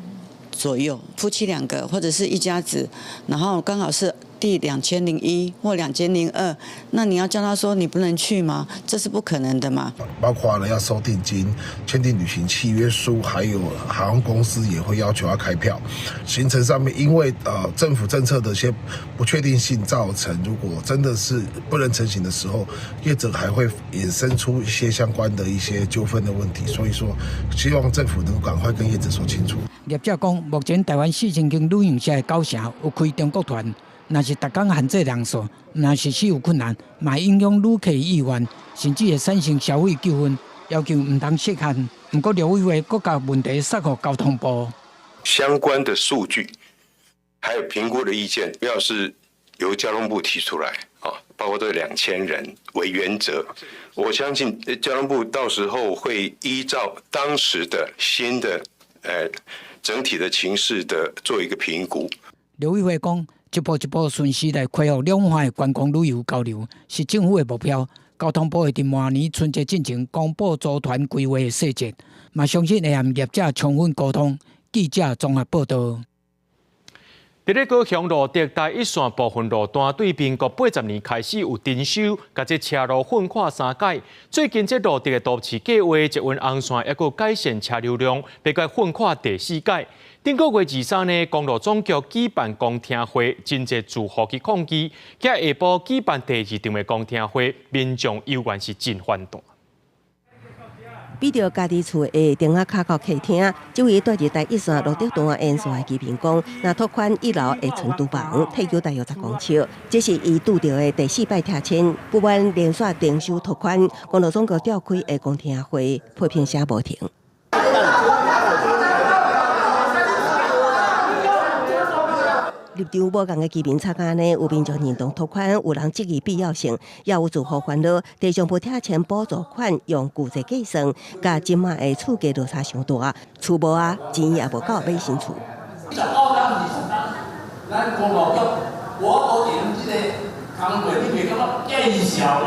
左右，夫妻2个或者是一家子，然后刚好是第2001或2002，那你要叫他说你不能去吗？这是不可能的嘛。包括了要收定金、签订旅行契约书，还有航空公司也会要求要开票。行程上面，因为政府政策的一些不确定性造成，如果真的是不能成行的时候，业者还会衍生出一些相关的一些纠纷的问题。所以说，希望政府能够赶快跟业者说清楚。业者讲，目前台湾4000间旅行社的9成有开中国团。 若是逐天限制人数，若实施有困难，嘛影响旅客意愿，甚至会产生消费纠纷，要求唔通设限。不过陆委会各个问题塞给交通部。相关的数据还有评估的意见，要是由交通部提出来啊，包括这2000人为原则，我相信交通部到时候会依照当时的新的整体的情势的做一个评估。陆委会讲。 一步一步顺势来恢复两岸的观光旅游交流，是政府的目标。交通部会伫明年春节进前公布组团规划的细节，嘛相信会和业者充分沟通。记者综合报道。伫咧高雄路迪台一线部分路段，对民国80年开始有征收，甲这车路分跨3改。最近这路迪的都市计划，捷运红线还佫改善车流量，被改分跨第4改。 顶个月23呢，公路总局举办公听会，真侪住户去抗议。今下晡举办第2场的公听会，民众犹原是真反弹。比着家己厝的电话卡到客厅，这位住伫台一线路迪段沿线的居民讲，那拓宽1楼的纯厨房，退休大约10公尺，这是伊拄到的第4摆拆迁，不满连续征收拓宽，公路总局召开的公听会，批评声无停。 立场无共的居民参加呢，有民众认同拓宽，有人质疑必要性，也有住户烦恼地上补贴钱补助款用旧制计算，甲今卖的厝价落差伤大，厝无啊，钱也无够买新厝。扛轨你别感觉见小。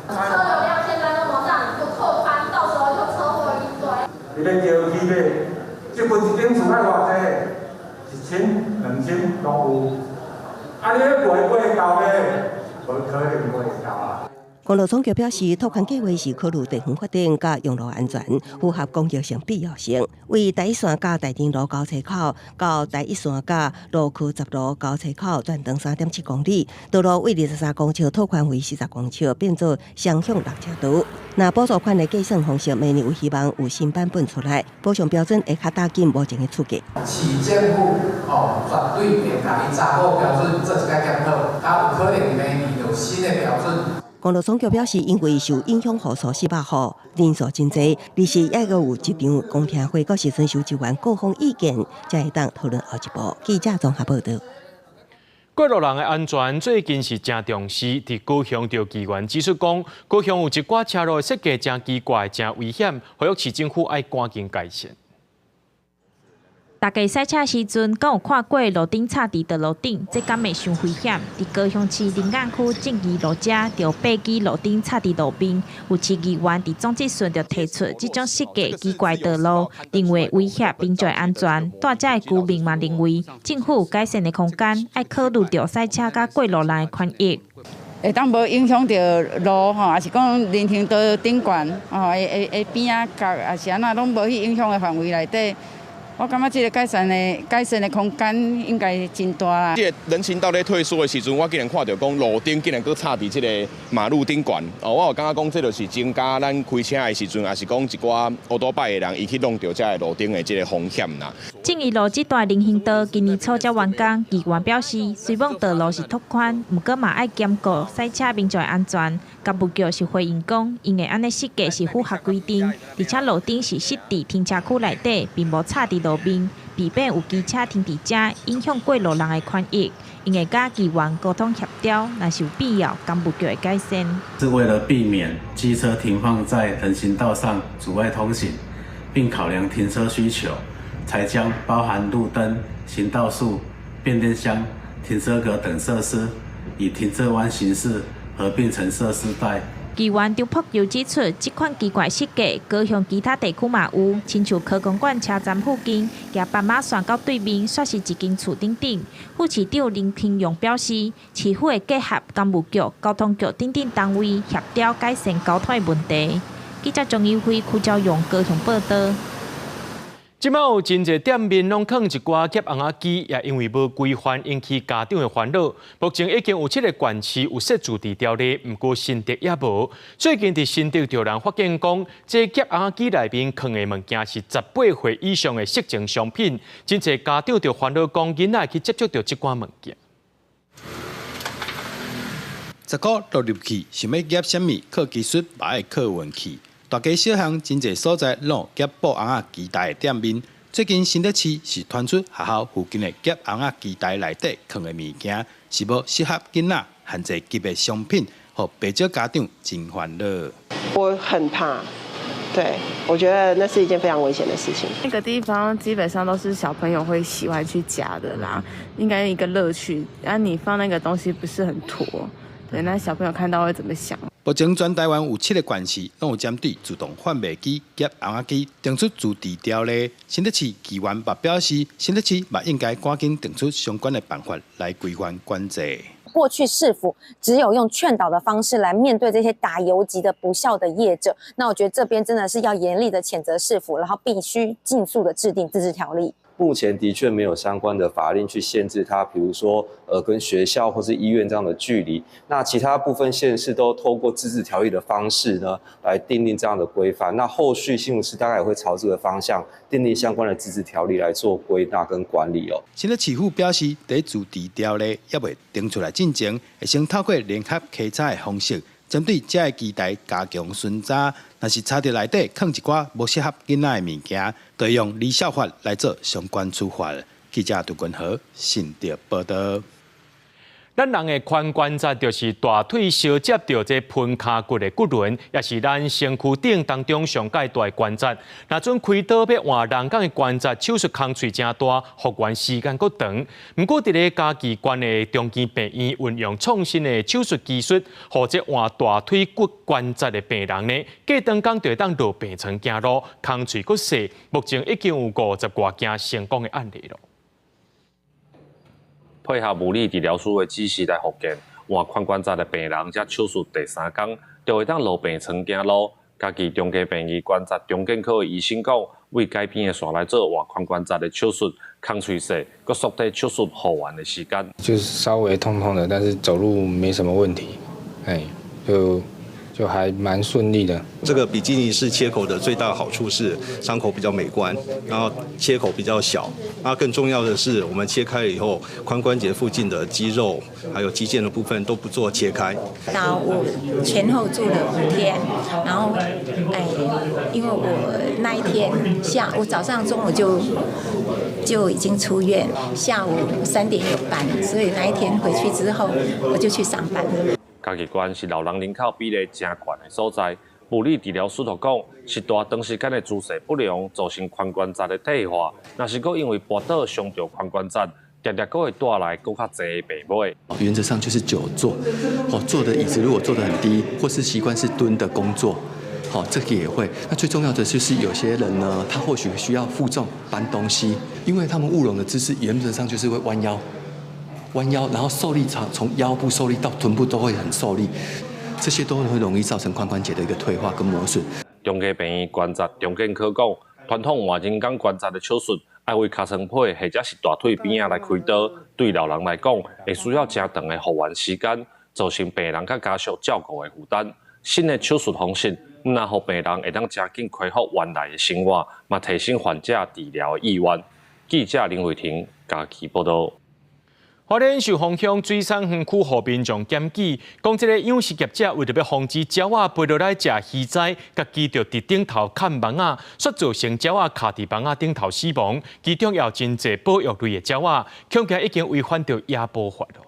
车流量现在那么大，你就拓宽，到时候就车祸一堆。你要叫起码，这份一顶厝要偌济？1000、2000都有。啊，你要过到咧，无可能过到啊。公路总局表示，拓宽计划是考虑地方发展甲用路安全，符合公益性必要性。为第一线甲大田路交叉口到第一线甲路区10路交叉口全长3.7公里，道路为23公尺拓宽为40公尺，变做双向6车道。那补助款的计算方式，明年有希望有新版本出来，补偿标准会较搭紧目前的处境。市政府绝对会甲伊查好标准做一个检讨，它有可能明年有新的标准。公路总局表示，因为受影响户数400户，人数真济，而是也阁有一场公听会，到时阵收集完各方意见，才会当讨论后一步。记者综合报道。过路人的安全最近是真重视，伫高雄就机关指出讲，高雄有一寡车路的设计真奇怪、真危险，呼吁市政府爱赶紧改善。大家赛车时阵，敢有看过路顶插伫道路顶，这敢会伤危险？伫高雄市林岸区正义路遮，就8支路顶插伫路边，有市议员伫总质询就提出，这种设计奇怪道路，认为威胁民众安全。大遮的居民嘛认为，政府有改善的空间，爱考虑到赛车甲过路人的权益。会当无影响到路吼，也是讲人行道顶悬吼，会边啊角，也是安那拢无去影响的范围内底。我感觉这个改善的空间应该真大啦。这个人行道咧退缩的时阵，我竟然看到讲路顶竟然搁插伫这个马路顶悬。我有感觉讲这就是增加咱开车的时阵，也是讲一寡乌多摆的人伊去弄到这个路顶的这个风险啦。正义路这段人行道今年初才完工，议员表示，虽然道路是拓宽，不过嘛爱兼顾赛车民众的安全。干部局是回应讲，因为安尼设计是符合规定，而且路顶是设伫停车区内底，并无插伫路边，避免有机车停伫遮，影响过路人的权益。因会甲议员沟通协调，若是有必要，干部局会改善。是为了避免机车停放在人行道上阻碍通行，并考量停车需求，才将包含路灯、行道树、变电箱、停车格等设施，以停车弯形式合并成设施带。议员张朴友指出，这款奇怪设计，高雄其他地区嘛有，亲像科公馆车站附近，骑斑马线到对面，煞是一间厝顶。副市长林平勇表示，市府会结合干务局、交通局等单位协调改善交通问题。记者钟义辉、邱昭勇高雄报道。即摆有真侪店面拢放一寡夹红仔机，也因为无规范引起家长的烦恼。目前已经有7个县市有设置地条例，不过新竹也无。最近伫新竹就人发现讲，这夹红仔机内面放的物件是18岁以上的色情商品，真侪家长就烦恼讲，囡仔去接触到这款物件。10块落入去，想要夹什么？靠技术，嘛爱靠运气。大街小巷真侪所在拢夹布红仔机台的店面。最近新竹市是传出学校附近的夹红仔机台内底放的物件是无适合囡仔限制级的商品，互不少家长真烦恼。我很怕，对我觉得那是一件非常危险的事情。那个地方基本上都是小朋友会喜欢去夹的啦，应该一个乐趣。你放那个东西不是很妥，对，那小朋友看到会怎么想？目前全台湾有7个县市，拢有针对自动贩卖机、夹红仔机定出自治条例。新竹市议员也表示，新竹市嘛应该赶紧定出相关的办法来规范管制。过去市府只有用劝导的方式来面对这些打游击的不孝的业者，那我觉得这边真的是要严厉的谴责市府，然后必须尽速的制定自治条例。目前的确没有相关的法令去限制它，比如说跟学校或是医院这样的距离。那其他部分县市都透过自治条例的方式呢，来订定这样的规范。那后续新竹市大概也会朝这个方向订定相关的自治条例来做归纳跟管理哦。新竹市府表示，在自治条例也未定出来进前，会先透过联合稽查的方式，针对这个机台加强巡查。若是查到内底放一寡无适合囡仔的物件，就用离校法来做相关处罚。记者杜君和新竹报道。咱人的髋关节就是大腿相接着这盆骹骨的骨轮，也是咱身躯顶当中上界大的关节。若准开刀要换人工的关节，手术工序真大，复原时间搁长。不过，伫咧家己关的中基病院运用创新的手术技术，或者换大腿骨关节的病人呢，过长工就会当落病床行路，工序搁细。目前已经有50多件成功的案例了。配合物理治疗师的指示来复健，换髋关节的病人，才手术第3天，就会当落病床行路。家己中基病院关节中健科的医生讲，为改变的线来做换髋关节的手术，工序细，佮缩短手术复原的时间。就是稍微痛痛的，但是走路没什么问题，就还蛮顺利的。这个比基尼式切口的最大好处是伤口比较美观，然后切口比较小，那更重要的是我们切开了以后，髋关节附近的肌肉还有肌腱的部分都不做切开。我前后住了5天，然后因为我那一天我早上中午就已经出院，下午3点有班，所以那一天回去之后我就去上班了。家己关是老人人口比例真悬的所在，物理治疗师就讲，是大长时间的姿势不良造成髋关节的退化，若是佫因为跌倒伤到髋关节，常常佫会带来佫较侪的病尾。原则上就是久坐，坐的椅子如果坐得很低，或是习惯是蹲的工作，这个也会。那最重要的就是有些人呢，他或许需要负重搬东西，因为他们务农的姿势原则上就是会弯腰，然后受力从腰部受力到臀部都会很受力，这些都会容易造成髋关节的一个退化跟磨损。中基病院关节中健科讲，传统换人工关节的手术，爱为尻川皮或者是大腿边仔来开刀，对老人来讲，会需要真长的复原时间，造成病人甲家属照顾的负担。新的手术方式，不但让病人会当真紧恢复原来的生活，嘛提升患者治疗的意愿。记者林伟霆家己报道。花莲寿丰乡水产园区和民众检举，讲这个养殖业者为着要防止鸟仔飞落来食鱼仔，家己就伫顶头砍网仔，煞造成鸟仔卡伫网仔顶头死亡。其中也有真侪保育类的鸟仔，恐惊已经违反着野保法了。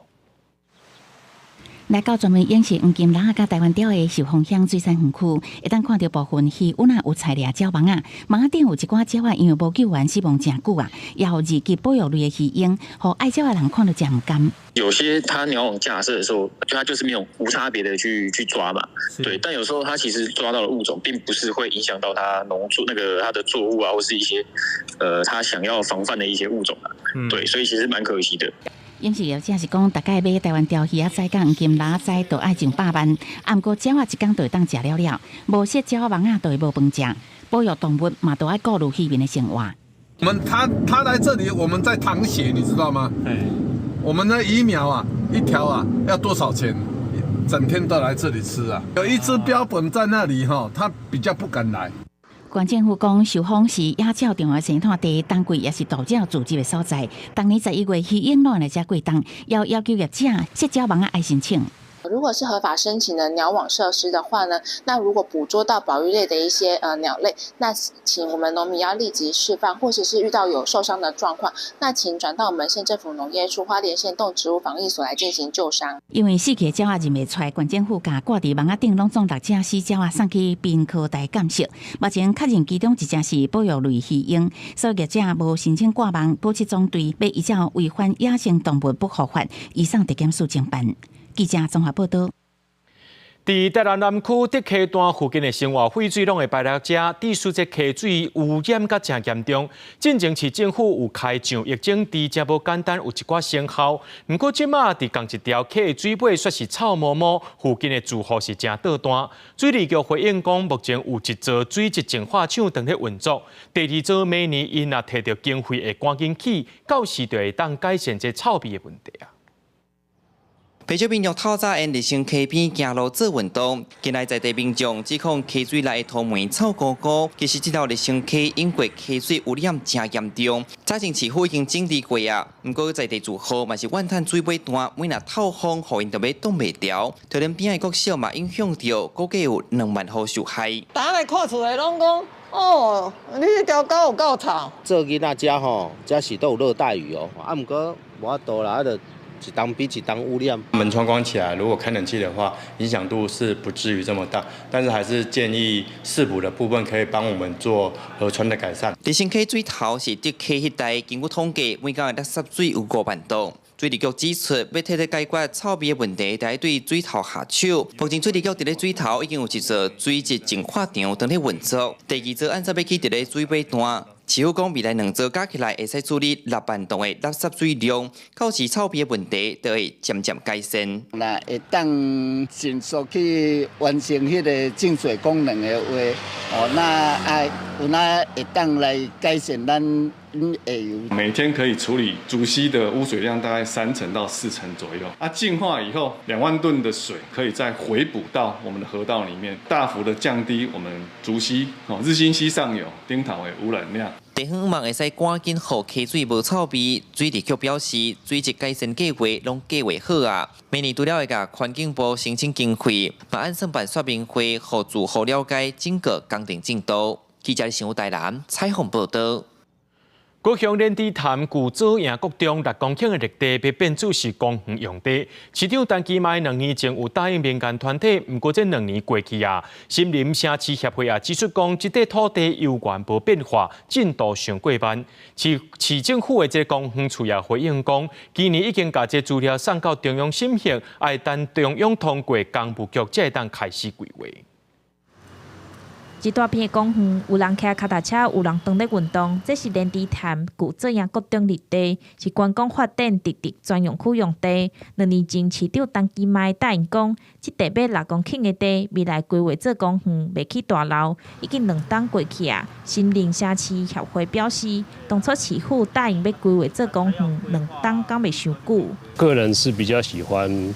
来到专门养殖黄金蚋甲台湾钓的寿丰乡水产园区，会当看到部分鱼稳有菜掠鸟网仔，网仔顶有一寡鸟仔因为无救援死亡真久啊，也有2级保育类的鱼鹰，互爱鸟的人看到真唔甘。有些它鸟网架设的时候，它就是没有无差别的去抓嘛，对。但有时候它其实抓到的物种，并不是会影响到它它的作物啊，或是一些它想要防范的一些物种啊，对。所以其实蛮可惜的。养殖业者是讲，大概买台湾钓鱼仔仔甲黄金蚋仔都爱100万，啊，不过鸟仔一天就会当食了，无些鸟仔网仔就会无饭食。保育动物嘛，都爱顾虑渔民的生活。他来这里，我们在淌血，你知道吗？我们的鱼苗啊，一条啊要多少钱？整天都来这里吃啊。有一只标本在那里他比较不敢来。县政府讲，寿丰是野鸟重要生态地，当季也是大鸟聚集的所在。当年11月，鱼鹰乱来遮过冬，要求业者涉鸟网仔爱申请。如果是合法申请的鸟网设施的话呢，那如果捕捉到保育类的一些鸟类，那请我们农民要立即释放，或者是遇到有受伤的状况，那请转到我们县政府农业处花莲县动植物防疫所来进行救伤。因为死去的鸟仔认袂出来，县政府甲挂伫网仔顶拢总6只死鸟仔送去滨科大检测，目前确认其中1只是保育类鱼鹰，所以业者无申请挂网，保持总队要依照违反野生动物保护法，移送地检署侦办。记者综合报道。伫台南南区德溪段附近的生活废水拢会排落遮，致使这溪水污染甲真严重。进前市政府有开上疫情治真无简单，有一寡成效。不过即马伫同一条溪水尾却是臭毛毛，附近的住户是真倒单。水利局回应讲，目前有一座水质净化厂正在运作，第2座每年因若摕到经费会赶紧起，到时就会当改善这臭味的问题啊。不少民众透早沿日生溪边行路做运动，近来在地民众指控溪水内的土霉臭糊糊，其实这条日生溪因为溪水污染真严重，早前市府已经整治过啊。不过在地住户嘛是怨叹水尾断，每若透风，互因就要挡袂牢。就连边的国小嘛影响到，估计有2万户受害。大家来看厝的拢讲，哦，你这条狗有够臭。做囡仔遮吼，遮是都有热带鱼哦，啊，不过无法度啦，就一档比一档污染。门窗关起来，如果开冷气的话，影响度是不至于这么大，但是还是建议市府的部分可以帮我们做河川的改善。立新溪水头是竹溪一带，经过统计，每天的垃圾水有5万吨。水利局指出，要彻底解决臭味的问题，得对水头下手。目前水利局伫咧水头已经有一座水质净化场正咧运作，第2座按照要去伫咧水尾端。市府讲，未来2座加起来会使处理6万吨的垃圾水量，到时臭味的问题就会渐渐改善。那会当迅速去完成迄个净水功能的话，那会当来改善咱下游。每天可以处理竹溪的污水量大概3成到4成左右。净化以后，2万吨的水可以再回补到我们的河道里面，大幅的降低我们竹溪、日新溪上游、丁桃的污染量。地方望会使赶紧让溪水无臭味。水利局表示，水质改善计划拢计划好啊。明年除了会甲环境部申请经费，嘛按算办说明会，互住户了解整个工程进度。记者新闻台南采访报道。高雄莲池潭古早营国中6公顷的绿地被变作是公园用地，市长陈其迈2年前有答应民间团体，不过这2年过去啊，森林城市协会指出讲，这块土地有原无变化，进度上过慢。市政府的这公园处也回应讲，今年已经把这资料送到中央审核，要等中央通过，工务局才会当开始规划。一大片的公园，有人骑脚踏车，有人当咧运动。这是莲池潭古早营国中绿地，是观光发展特地专用区用地。2年前，市长陈其迈答应讲，这地买6公顷的地，未来规划做公园，袂起大楼。已经2冬过去啊，森林城市协会表示，当初市府答应要规划做公园，2冬讲袂伤久。个人是比较喜欢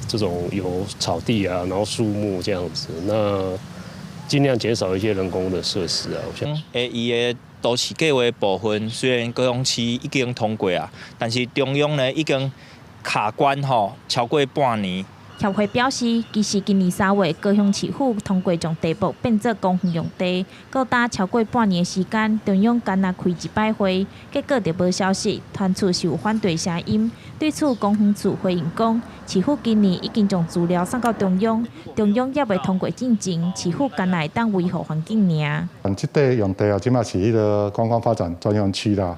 这种有草地啊，然后树木这样子。那尽量减少一些人工的设施啊，我想。伊的都市计划部分虽然高雄市已经通过啊，但是中央呢已经卡关超过半年。协会表示，其实今年3月，高雄市府通过将地部变作公园用地，高达超过半年的时间，中央干那开一摆会，结果就无消息，传出是有反对声音。对此，公园处回应讲，市府今年已经将资料送到中央，中央也未通过进程，市府干那会当维护环境尔。这块用地啊，即马是迄个观光发展专用区啦，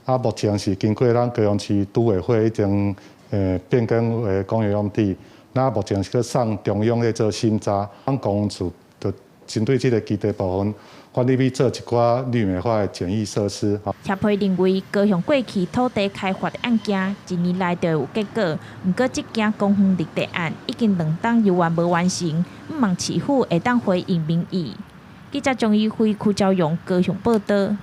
目前是经过咱高雄市都委会已经变更为公园用地。那目前是去送中央咧做审查，咱公园处就针对这个基地部分，管理去做一寡绿美化的简易设施。协会认为，高雄过去土地开发的案件，一年来就有结果。不过，这件公园绿地案已经2冬犹原无完成，唔望市府会当回应民意。记者张义辉、邱昭勇高雄报道。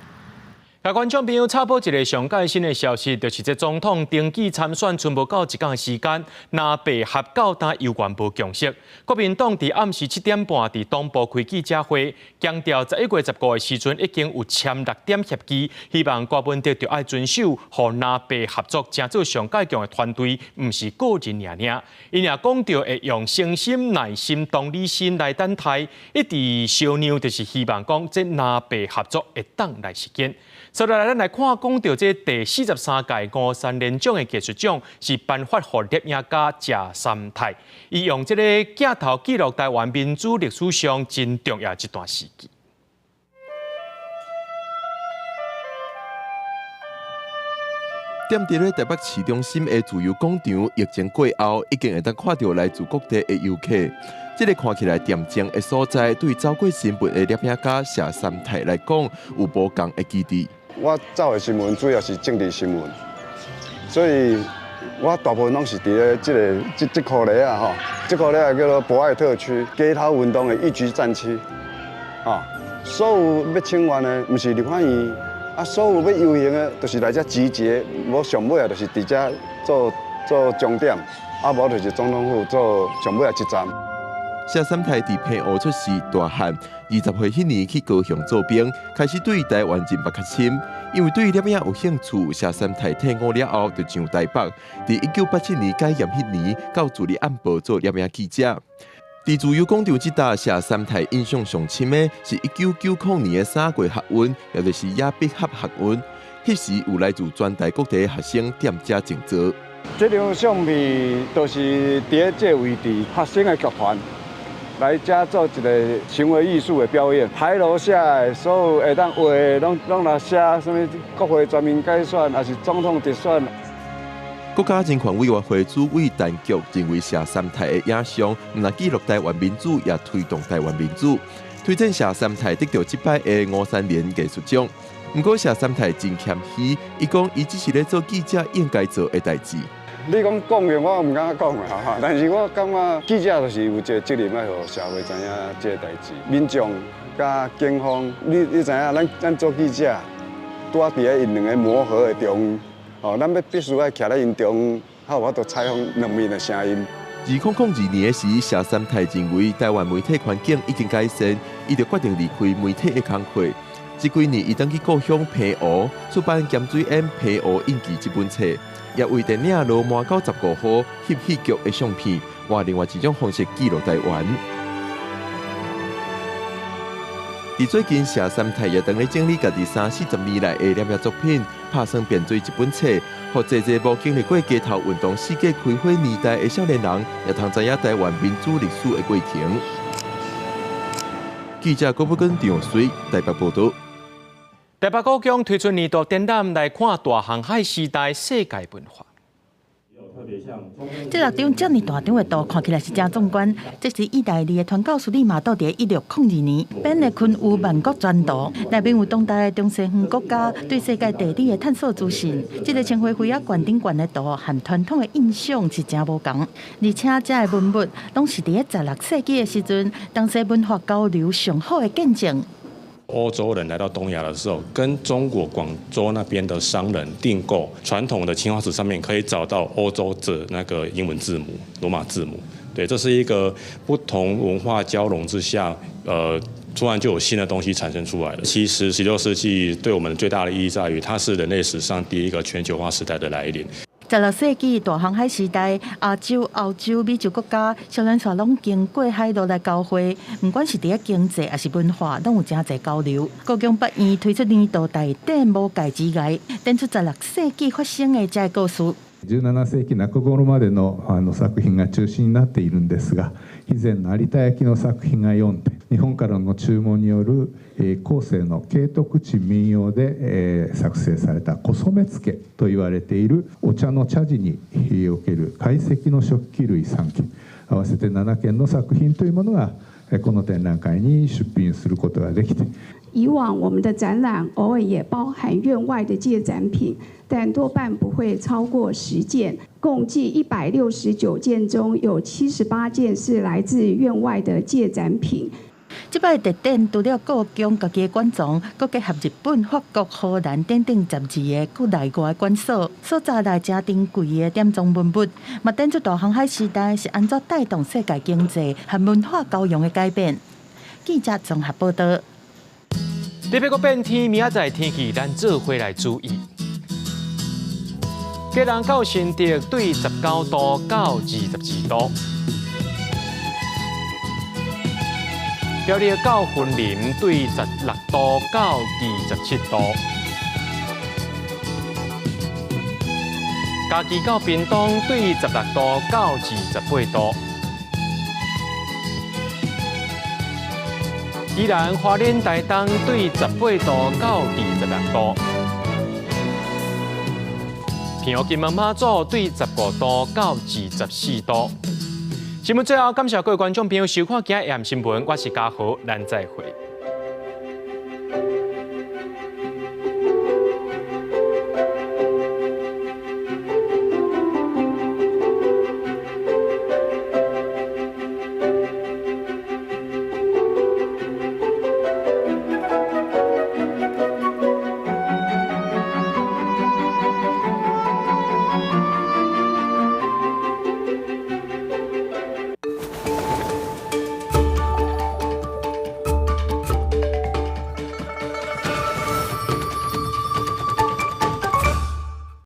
甲观众朋友插播一个上届新的消息，就是这总统登记参选剩无到1天的时间，南北合搞但犹原无共识。国民党伫暗时7点半伫东部开记者会，强调11月15的时阵已经有签6点协议，希望郭文哲就要遵守，和南北合作，成做上届强的团队，唔是个人尔。因也讲到会用诚心、耐心、同理心来等待，一直小拗就是希望讲这南北合作会当来实现。接下来，咱来看讲到这第43届53连奖的技术奖是颁发给摄影家谢三泰，伊用这个镜头记录台湾民主历史上真重要一段时期。踮伫咧台北市中心的自由广场，疫情过后，已经会当看到来自各地的游客。这个看起来恬静的所在，对走过新闻的摄影家谢三泰来讲，有无共的基地。我走的新闻主要是政治新闻，所以我大部分拢是伫咧这块咧啊吼，这块咧叫做博爱特区街头运动的一级战区，所有要请愿的，毋是立法院，所有要游行的，就是来这集结，无上尾啊，就是伫这做终点，无就是总统府做上尾啊一站。谢三泰伫平湖出世大汉，20岁迄年去高雄做兵，开始对台湾人脉较深。因为对摄影有兴趣，谢三泰退伍了后就上台北，伫1987年解严迄年到自立暗报做摄影记者。伫自由广场这搭，谢三泰印象上深的是1990年的3月学运，也就是亚必合学运。迄时有来自全台各地的学生踮遮静坐。这张相片就是伫这个位置发生的剧团。 来遮做一个行为艺术的表演，牌楼下的所有会当画的，拢来写什么国会全面改选，还是总统直选。国家人权委员会主委陈菊认为，下三台的影像唔但记录台湾民主，也推动台湾民主。推荐下三台得到这摆的53年艺术奖。不过下三台真谦虚，伊讲伊只是咧做记者应该做的代志。 你讲讲的，我唔敢讲啦，但是我感觉记者就是有一个责任，要让社会知影这个代志。民众甲警方，你知影，咱做记者，拄啊伫咧因两个磨合的中，咱必须要徛咧因中，才有法度采访两面的声音。2002年时，谢三泰认为台湾媒体环境已经改善，伊就决定离开媒体的工作。这几年，伊登去故乡澎湖出版《咸水庵澎湖印记》这本册。 也为电影《罗马95號》翕戲劇的相片，換另外一種方式記錄台灣。而最近，謝三泰也當咧整理家己30-40年來的攝影作品，拍成變做一本冊，讓這無經歷過街頭運動世界開花年代的少年人，也通知影台灣民主歷史的過程。記者郭寶根、張水台北報道。 台北故宫推出年度展览来看大航海时代世界文化。这6张这么大张的图看起来是真壮观。这是意大利的传教士利马窦伫1602年编的昆乌万国全图，内面有当代的中西方国家对世界地理的探索资讯。这个千花灰啊悬顶悬的图，和传统的印象是真无同。而且这个文物拢是伫16世纪的时阵，当时文化交流上好的见证。 欧洲人来到东亚的时候，跟中国广州那边的商人订购传统的青花瓷上面可以找到欧洲的那个英文字母、罗马字母。对，这是一个不同文化交融之下，突然就有新的东西产生出来了。其实16世纪对我们最大的意义在于，它是人类史上第一个全球化时代的来临。 16世纪大航海时代，亚洲、欧洲、美洲国家少年船拢经过海路来交汇，不管是伫经济还是文化，拢有真侪交流。故宫北院推出年度大典无界之外，展出16世紀發生的這個故事。17世紀中頃までの作品が中心になっているんですが、以前の有田焼の作品が読んで、日本からの注文による後世の慶徳地民謡で作成された小染付と言われているお茶の茶事における懐石の食器類3件、合わせて7件の作品というものがこの展覧会に出品することができて。 以往我们的展览偶尔也包含院外的借展品，但多半不会超过10件。共计169件中，有78件是来自院外的借展品。这摆特展除了故宫家己的馆藏，佮结合日本、法国、荷兰等等12个国内外馆所所在来真珍贵的点状文物，嘛展出大航海时代是安怎带动世界经济和文化交融的改变。记者综合报道。 特别个变天，明仔载天气咱做伙来注意。嘉南到新竹对19度到22度，苗栗到云林对16度到27度，嘉义到屏东对16度到28度。 宜兰花莲台东对18度到26度，平湖金门马祖对15度到24度。新闻最后，感谢各位观众朋友收看今日AM新闻，我是嘉豪，咱再会。